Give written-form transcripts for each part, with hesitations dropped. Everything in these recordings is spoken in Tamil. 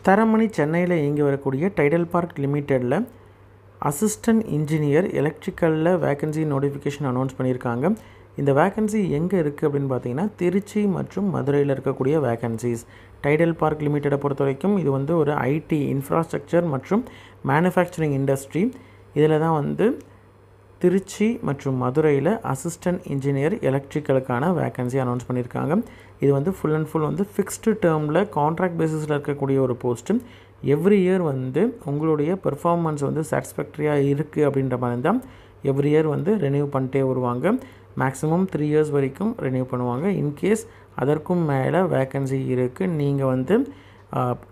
தரமணி சென்னையில் இயங்கி வரக்கூடிய டைடல் பார்க் லிமிட்டெடில் அசிஸ்டன்ட் இன்ஜினியர் எலக்ட்ரிக்கலில் வேக்கன்சி நோட்டிஃபிகேஷன் அனௌன்ஸ் பண்ணியிருக்காங்க. இந்த வேக்கன்சி எங்கே இருக்குது அப்படின்னு பார்த்தீங்கன்னா திருச்சி மற்றும் மதுரையில் இருக்கக்கூடிய வேக்கன்சிஸ். டைடல் பார்க் லிமிட்டெடை பொறுத்த வரைக்கும் இது வந்து ஒரு ஐடி இன்ஃப்ராஸ்ட்ரக்சர் மற்றும் மேனுஃபேக்சரிங் இண்டஸ்ட்ரி. இதில் தான் திருச்சி மற்றும் மதுரையில் அசிஸ்டன்ட் இன்ஜினியர் எலக்ட்ரிக்கலுக்கான வேக்கன்சி அனௌன்ஸ் பண்ணியிருக்காங்க. இது ஃபுல் அண்ட் ஃபுல் ஃபிக்ஸ்டு டேர்மில் கான்ட்ராக்ட் பேசிஸில் இருக்கக்கூடிய ஒரு போஸ்ட்டு. எவ்ரி இயர் உங்களுடைய பெர்ஃபார்மன்ஸ் சாட்டிஸ்ஃபேக்டரியாக இருக்குது அப்படின்ற மாதிரி தான் எவ்ரி இயர் ரெனியூ பண்ணிட்டே வருவாங்க. மேக்ஸிமம் 3 years வரைக்கும் ரெனியூ பண்ணுவாங்க. இன்கேஸ் அதற்கும் மேலே வேக்கன்சி இருக்குது, நீங்கள்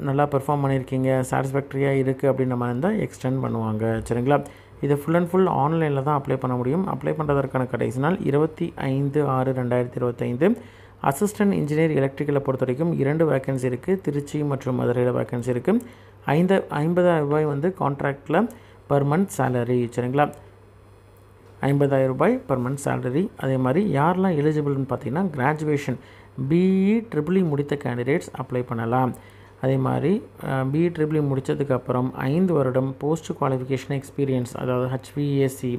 நல்லா பெர்ஃபார்ம் பண்ணியிருக்கீங்க, சாட்டிஸ்ஃபேக்டரியாக இருக்குது அப்படின்ற மாதிரி தான் எக்ஸ்டெண்ட் பண்ணுவாங்க. சரிங்களா? இதை ஃபுல் அண்ட் ஃபுல் ஆன்லைனில் தான் அப்ளை பண்ண முடியும். அப்ளை பண்ணுறதற்கான கடைசி நாள் 25/6/2025. அசிஸ்டன்ட் இன்ஜினியர் எலக்ட்ரிக்கலை பொறுத்த வரைக்கும் 2 வேக்கன்சி இருக்குது. திருச்சி மற்றும் மதுரையில் வேக்கன்சி இருக்குது. 50,000 ரூபாய் கான்ட்ராக்டில் பர் மந்த் சேலரி. சரிங்களா? 50,000 ரூபாய் பர் மந்த் சேலரி. அதே மாதிரி யாரெல்லாம் எலிஜிபிள்னு பார்த்தீங்கன்னா கிராஜுவேஷன் பிஇ ட்ரிபிள்இ முடித்த கேண்டிடேட்ஸ் அப்ளை பண்ணலாம். அதே மாதிரி பிஇ ட்ரிபிள்இ முடித்ததுக்கப்புறம் 5 வருடம் போஸ்ட் குவாலிஃபிகேஷன் எக்ஸ்பீரியன்ஸ், அதாவது ஹச்விஏசி,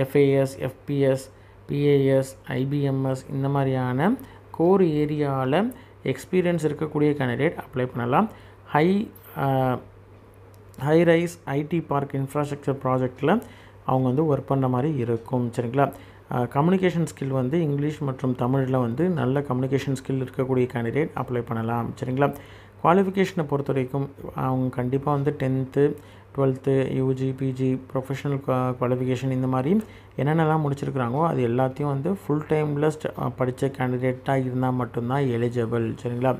எஃப்ஏஎஸ், எஃபிஎஸ், பிஏஎஸ், ஐபிஎம்எஸ் இந்த மாதிரியான கோர் ஏரியாவில் எக்ஸ்பீரியன்ஸ் இருக்கக்கூடிய கேண்டிடேட் அப்ளை பண்ணலாம். High rise IT park infrastructure ப்ராஜெக்டில் அவங்க ஒர்க் பண்ணுற மாதிரி இருக்கும். சரிங்களா? கம்யூனிகேஷன் ஸ்கில் இங்கிலீஷ் மற்றும் தமிழில் நல்ல கம்யூனிகேஷன் ஸ்கில் இருக்கக்கூடிய கேண்டிடேட் அப்ளை பண்ணலாம். சரிங்களா? குவாலிஃபிகேஷனை பொறுத்த வரைக்கும் அவங்க கண்டிப்பாக 10th 12th UG PG professional qualification இந்த மாதிரி என்னென்னலாம் முடிச்சிருக்கிறாங்களோ அது எல்லாத்தையும் ஃபுல் டைமில் படித்த கேண்டிடேட்டாக இருந்தால் மட்டும்தான் எலிஜிபிள். சரிங்களா?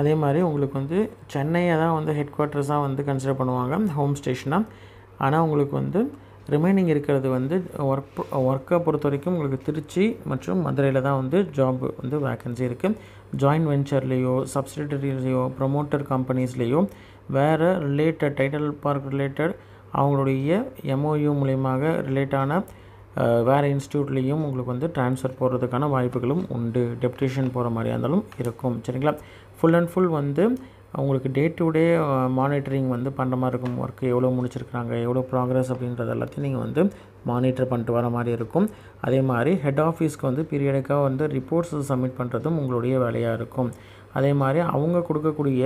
அதே மாதிரி உங்களுக்கு சென்னையை தான் ஹெட் குவார்ட்டர்ஸாக கன்சிடர் பண்ணுவாங்க, ஹோம் ஸ்டேஷனாக. ஆனால் உங்களுக்கு ரிமைனிங் இருக்கிறது ஒர்க்கை பொறுத்த வரைக்கும் உங்களுக்கு திருச்சி மற்றும் மதுரையில் தான் ஜாப் வேக்கன்சி இருக்குது. ஜாயின்ட் வெஞ்சர்லேயோ சப்சிடரிலேயோ ப்ரொமோட்டர் கம்பெனிஸ்லேயோ வேறு ரிலேட்டட் டைடல் பார்க் ரிலேட்டட் அவங்களுடைய எம்ஓயு மூலியமாக ரிலேட்டான வேறு இன்ஸ்டியூட்லேயும் உங்களுக்கு ட்ரான்ஸ்ஃபர் போகிறதுக்கான வாய்ப்புகளும் உண்டு. டெப்டேஷன் போகிற மாதிரியா இருந்தாலும் இருக்கும். சரிங்களா? ஃபுல் அண்ட் ஃபுல் அவங்களுக்கு டே டு டே மானிட்டரிங் பண்ணுற மாதிரி இருக்கும். ஒர்க்கு எவ்வளோ முடிச்சிருக்கிறாங்க, எவ்வளோ ப்ராக்ரஸ் அப்படின்றது எல்லாத்தையும் நீங்கள் மானிட்டர் பண்ணிட்டு வர மாதிரி இருக்கும். அதே மாதிரி ஹெட் ஆஃபீஸ்க்கு பீரியடுக்காக ரிப்போர்ட்ஸ் சப்மிட் பண்ணுறதும் உங்களுடைய வேலையாக இருக்கும். அதே மாதிரி அவங்க கொடுக்கக்கூடிய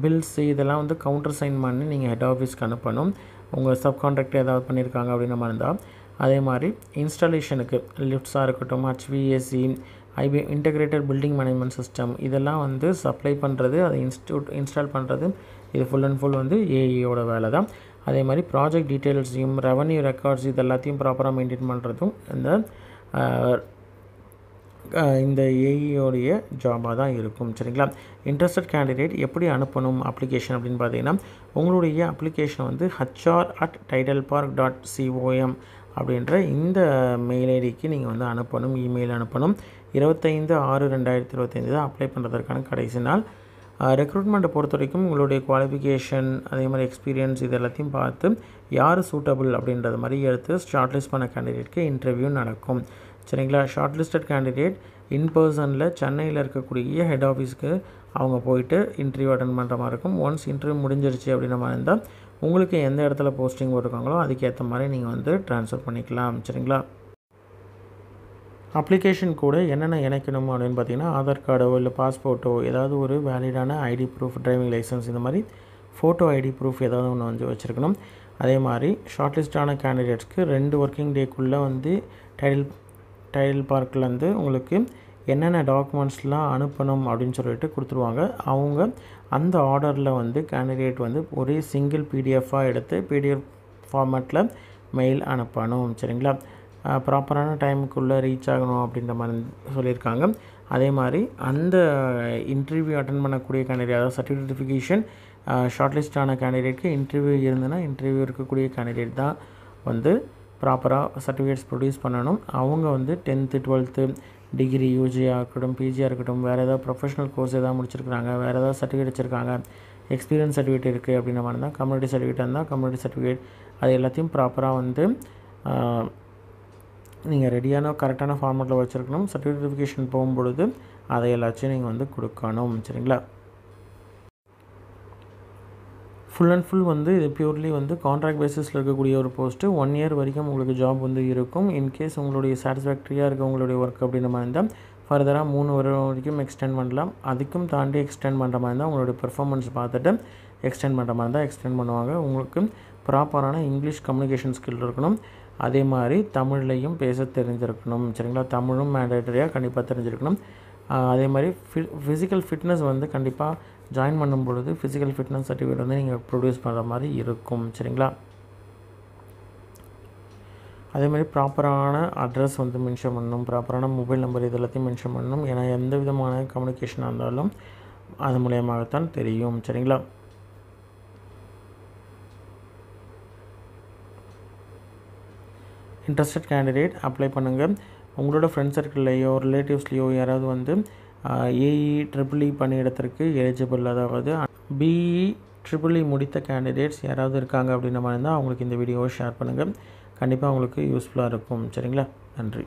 பில்ஸ் இதெல்லாம் கவுண்டர் சைன் பண்ணி நீங்கள் ஹெட் ஆஃபீஸ்க்கு அனுப்பணும். உங்கள் சப்கான்ட்ராக்ட் ஏதாவது பண்ணியிருக்காங்க அப்படின்ற மாதிரி இருந்தால். அதே மாதிரி இன்ஸ்டாலேஷனுக்கு லிஃப்ட்ஸாக இருக்கட்டும், ஹச்விஏசி, இன்டகிரேட்டட் பில்டிங் மேனேஜ்மெண்ட் சிஸ்டம் இதெல்லாம் சப்ளை பண்ணுறது, அதை இன்ஸ்டால் பண்ணுறது இது ஃபுல் அண்ட் ஃபுல் ஏஇயோட வேலை தான். அதே மாதிரி ப்ராஜெக்ட் டீட்டெயில்ஸையும் ரெவன்யூ ரெக்கார்ட்ஸ் இது எல்லாத்தையும் ப்ராப்பராக மெயின்டைன் பண்ணுறதும் இந்த ஏஇயோடைய ஜாபாக தான் இருக்கும். சரிங்களா? இன்ட்ரெஸ்டட் கேண்டிடேட் எப்படி அனுப்பணும் அப்ளிகேஷன் அப்படின்னு பார்த்தீங்கன்னா உங்களுடைய அப்ளிகேஷன் HR@tidalpark.com அப்படின்ற இந்த மெயில் ஐடிக்கு நீங்கள் அனுப்பணும், இமெயில் அனுப்பணும். 25/6/2025 தான் அப்ளை பண்ணுறதுக்கான கடைசி நாள். ரெக்ரூட்மெண்ட்டை பொறுத்த வரைக்கும் உங்களுடைய குவாலிஃபிகேஷன் அதே மாதிரி எக்ஸ்பீரியன்ஸ் இது எல்லாத்தையும் பார்த்து யார் சூட்டபிள் அப்படின்றது மாதிரி எடுத்து ஷார்ட்லிஸ்ட் பண்ண கேண்டிடேட்க்கு இன்டர்வியூ நடக்கும். சரிங்களா? ஷார்ட்லிஸ்டட் கேண்டிடேட் இன் பர்சனில் சென்னையில் இருக்கக்கூடிய ஹெட் ஆஃபீஸ்க்கு அவங்க போயிட்டு இன்டர்வியூ அட்டன் பண்ணுற மாதிரி இருக்கும். ஒன்ஸ் இன்டர்வியூ முடிஞ்சிருச்சு அப்படின்ற மாதிரி இருந்தால் உங்களுக்கு எந்த இடத்துல போஸ்டிங் போட்டிருக்காங்களோ அதுக்கேற்ற மாதிரி நீங்கள் ட்ரான்ஸ்ஃபர் பண்ணிக்கலாம். சரிங்களா? அப்ளிகேஷன் கூட என்னென்ன இணைக்கணும் அப்படின்னு பார்த்தீங்கன்னா ஆதார் கார்டோ இல்லை பாஸ்போர்ட்டோ ஏதாவது ஒரு வேலிடான ஐடி ப்ரூஃப், டிரைவிங் லைசன்ஸ் இந்த மாதிரி ஃபோட்டோ ஐடி ப்ரூஃப் ஏதாவது ஒன்று வச்சுருக்கணும். அதே மாதிரி ஷார்ட்லிஸ்டான கேண்டிடேட்ஸ்க்கு 2 ஒர்க்கிங் டேக்குள்ளே டைடல் பார்க்லேருந்து உங்களுக்கு என்னென்ன டாக்குமெண்ட்ஸ்லாம் அனுப்பணும் அப்படின்னு சொல்லிட்டு கொடுத்துருவாங்க. அவங்க அந்த ஆர்டரில் கேண்டிடேட் ஒரே சிங்கிள் பிடிஎஃபாக எடுத்து பிடிஎஃப் ஃபார்மேட்டில் மெயில் அனுப்பணும். சரிங்களா? ப்ராப்பரான டைமுக்குள்ளே ரீச் ஆகணும் அப்படின்ற மாதிரி சொல்லியிருக்காங்க. அதே மாதிரி அந்த இன்டர்வியூ அட்டன் பண்ணக்கூடிய கேண்டிடேட், அதாவது சர்டிஃபிகேஷன் ஷார்ட்லிஸ்டான கேண்டிடேட்க்கு இன்டர்வியூ இருந்ததுன்னா இன்டர்வியூ இருக்கக்கூடிய கேண்டிடேட் தான் ப்ராப்பராக சர்டிஃபிகேட்ஸ் ப்ரொடியூஸ் பண்ணணும். அவங்க 10th 12th டிகிரி யூஜியாக இருக்கட்டும், பிஜியாக இருக்கட்டும், வேறு ஏதாவது ப்ரொஃபஷனல் கோர்ஸ் எதாவது முடிச்சிருக்கிறாங்க, வேறு ஏதாவது சர்டிஃபிகேட் வச்சுருக்காங்க, எக்ஸ்பீரியன்ஸ் சர்டிஃபிகேட் இருக்குது அப்படின்ற மாதிரி தான். கம்யூனிட்டி சர்டிஃபிகேட் இருந்தால் கம்யூனிட்டி சர்டிஃபிகேட் அது எல்லாத்தையும் ப்ராப்பராக நீங்கள் ரெடியான கரெக்டான ஃபார்மேட்டில் வச்சுருக்கணும். சர்டிஃபிகேட் வெரிஃபிகேஷன் போகும்பொழுது அதை எல்லாத்தையும் நீங்கள் வந்து கொடுக்கணும். சரிங்களா? ஃபுல் அண்ட் ஃபுல் வந்து இது பியூர்லி வந்து கான்ட்ராக்ட் பேசிஸில் இருக்கக்கூடிய ஒரு போஸ்ட்டு. 1 இயர் வரைக்கும் உங்களுக்கு ஜாப் வந்து இருக்கும். இன்கேஸ் உங்களுடைய சாட்டிஸ்ஃபேக்டரியாக இருக்க உங்களுடைய ஒர்க் அப்படின்ற மாதிரி இருந்தால் ஃபர்தராக 3 வருடம் வரைக்கும் எக்ஸ்டெண்ட் பண்ணலாம். அதுக்கும் தாண்டி எக்ஸ்டெண்ட் பண்ணுற மாதிரி இருந்தால் உங்களுடைய பெர்ஃபார்மன்ஸ் பார்த்துட்டு எக்ஸ்டெண்ட் பண்ணுற மாதிரி இருந்தால் எக்ஸ்டெண்ட் பண்ணுவாங்க. உங்களுக்கு ப்ராப்பரான இங்கிலீஷ் கம்யூனிகேஷன் ஸ்கில் இருக்கணும். அதே மாதிரி தமிழ்லையும் பேச தெரிஞ்சிருக்கணும். சரிங்களா? தமிழும் மேண்டேட்டரியாக கண்டிப்பாக தெரிஞ்சிருக்கணும். அதே மாதிரி ஃபிசிக்கல் ஃபிட்னஸ் வந்து கண்டிப்பாக ஜாயின் பண்ணும் பொழுது ஃபிசிக்கல் ஃபிட்னஸ் சர்டிஃபிகேட் வந்து நீங்கள் ப்ரொடியூஸ் பண்ணுற மாதிரி இருக்கும். சரிங்களா? அதே மாதிரி ப்ராப்பரான அட்ரஸ் வந்து மென்ஷன் பண்ணணும். ப்ராப்பரான மொபைல் நம்பர் இது எல்லாத்தையும் மென்ஷன் பண்ணணும். ஏன்னா எந்த விதமான கம்யூனிகேஷனாக இருந்தாலும் அது மூலியமாகத்தான் தெரியும். சரிங்களா? இன்ட்ரெஸ்டட் கேண்டிடேட் அப்ளை பண்ணுங்கள். உங்களோட ஃப்ரெண்ட்ஸ் சர்க்கிள்லையோ ரிலேட்டிவ்ஸ்லையோ யாராவது வந்து ஏஇ ட்ரிபிள்இ பணியிடத்திற்கு எலிஜிபிள், அதாவது பிஇ ட்ரிபிள்இ முடித்த கேண்டிடேட்ஸ் யாராவது இருக்காங்க அப்படின்ற மாதிரி இருந்தால் அவங்களுக்கு இந்த வீடியோவை ஷேர் பண்ணுங்கள். கண்டிப்பாக அவங்களுக்கு யூஸ்ஃபுல்லாக இருக்கும். சரிங்களா? நன்றி.